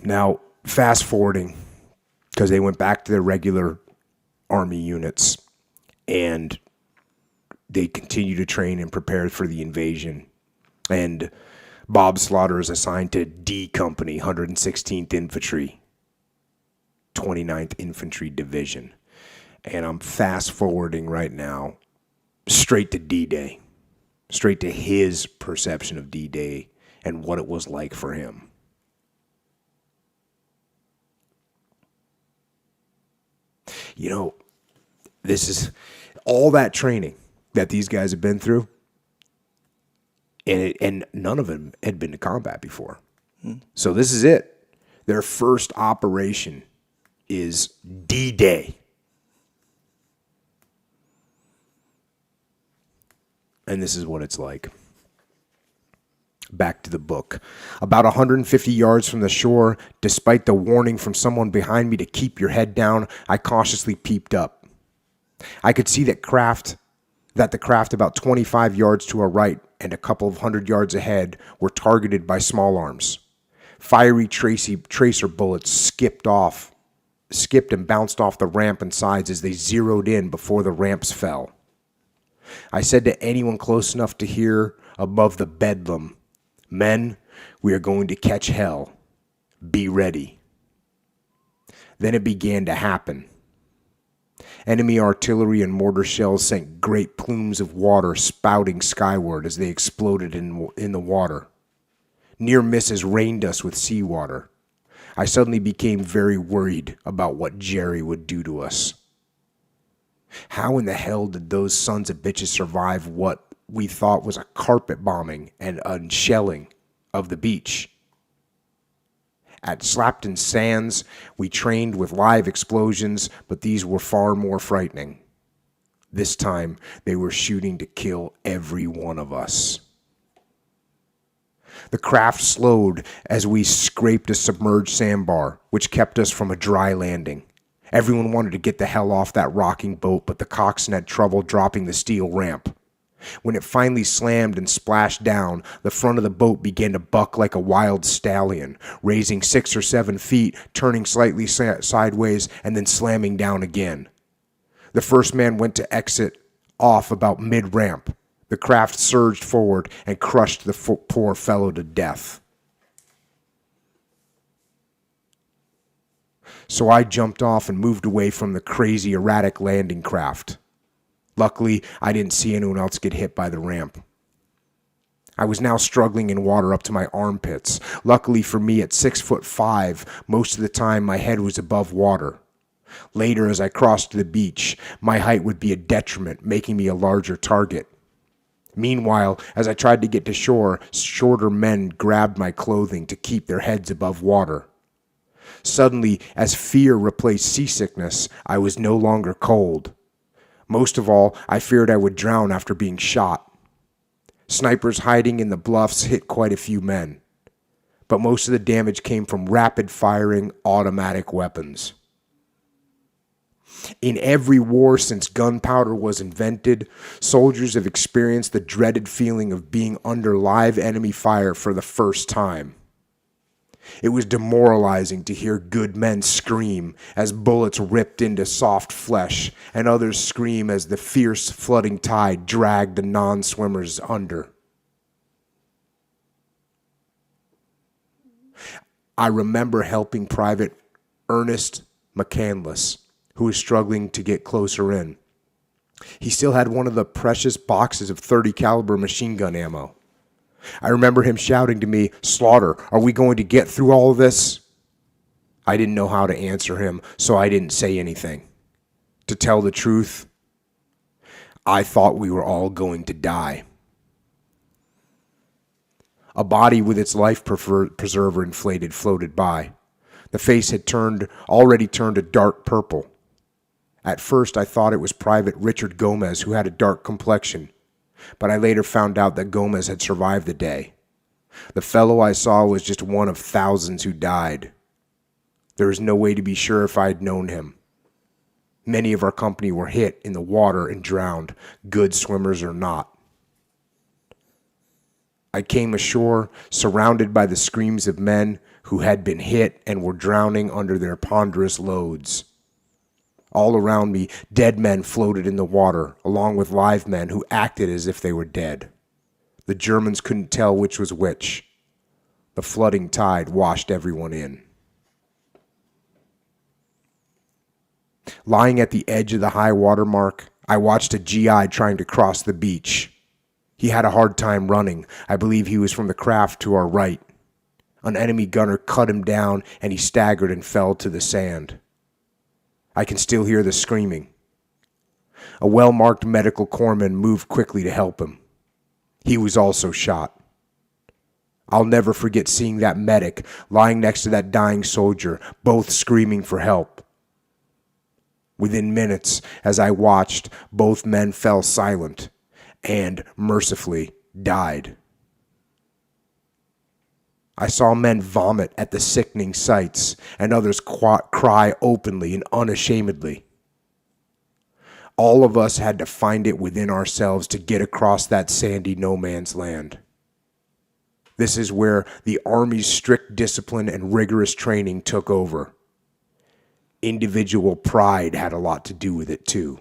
Now, fast forwarding, because they went back to their regular Army units, and they continue to train and prepare for the invasion. And Bob Slaughter is assigned to D Company, 116th Infantry, 29th Infantry Division. And I'm fast forwarding right now straight to D-Day, straight to his perception of D-Day and what it was like for him. You know, this is all that training that these guys have been through, and none of them had been to combat before. So this is it. Their first operation is D-Day. And this is what it's like. Back to the book. About 150 yards from the shore, despite the warning from someone behind me to keep your head down, I cautiously peeped up. I could see that the craft about 25 yards to our right and a couple of 100 yards ahead were targeted by small arms. Fiery tracer bullets skipped and bounced off the ramp and sides as they zeroed in before the ramps fell. I said to anyone close enough to hear above the bedlam, "Men, we are going to catch hell. Be ready." Then it began to happen. Enemy artillery and mortar shells sent great plumes of water spouting skyward as they exploded in the water. Near misses rained us with seawater. I suddenly became very worried about what Jerry would do to us. How in the hell did those sons of bitches survive what we thought was a carpet bombing and unshelling of the beach? At Slapton Sands, we trained with live explosions, but these were far more frightening. This time, they were shooting to kill every one of us. The craft slowed as we scraped a submerged sandbar, which kept us from a dry landing. Everyone wanted to get the hell off that rocking boat, but the coxswain had trouble dropping the steel ramp. When it finally slammed and splashed down, the front of the boat began to buck like a wild stallion, raising 6 or 7 feet, turning slightly sideways, and then slamming down again. The first man went to exit off about mid-ramp. The craft surged forward and crushed the poor fellow to death. So I jumped off and moved away from the crazy, erratic landing craft. Luckily, I didn't see anyone else get hit by the ramp. I was now struggling in water up to my armpits. Luckily for me, at 6'5", most of the time my head was above water. Later, as I crossed the beach, my height would be a detriment, making me a larger target. Meanwhile, as I tried to get to shore, shorter men grabbed my clothing to keep their heads above water. Suddenly, as fear replaced seasickness, I was no longer cold. Most of all, I feared I would drown after being shot. Snipers hiding in the bluffs hit quite a few men, but most of the damage came from rapid-firing automatic weapons. In every war since gunpowder was invented, soldiers have experienced the dreaded feeling of being under live enemy fire for the first time. It was demoralizing to hear good men scream as bullets ripped into soft flesh, and others scream as the fierce flooding tide dragged the non-swimmers under. I remember helping Private Ernest McCandless, who was struggling to get closer in. He still had one of the precious boxes of .30 caliber machine gun ammo. I remember him shouting to me, "Slaughter, are we going to get through all of this?" I didn't know how to answer him, so I didn't say anything. To tell the truth, I thought we were all going to die. A body with its life preserver inflated floated by. The face had already turned a dark purple. At first, I thought it was Private Richard Gomez, who had a dark complexion, but I later found out that Gomez had survived the day. The fellow I saw was just one of thousands who died. There was no way to be sure if I had known him. Many of our company were hit in the water and drowned, good swimmers or not. I came ashore, surrounded by the screams of men who had been hit and were drowning under their ponderous loads. All around me, dead men floated in the water, along with live men who acted as if they were dead. The Germans couldn't tell which was which. The flooding tide washed everyone in. Lying at the edge of the high water mark, I watched a GI trying to cross the beach. He had a hard time running. I believe he was from the craft to our right. An enemy gunner cut him down, and he staggered and fell to the sand. I can still hear the screaming. A well-marked medical corpsman moved quickly to help him. He was also shot. I'll never forget seeing that medic lying next to that dying soldier, both screaming for help. Within minutes, as I watched, both men fell silent and, mercifully, died. I saw men vomit at the sickening sights and others cry openly and unashamedly. All of us had to find it within ourselves to get across that sandy no man's land. This is where the Army's strict discipline and rigorous training took over. Individual pride had a lot to do with it too.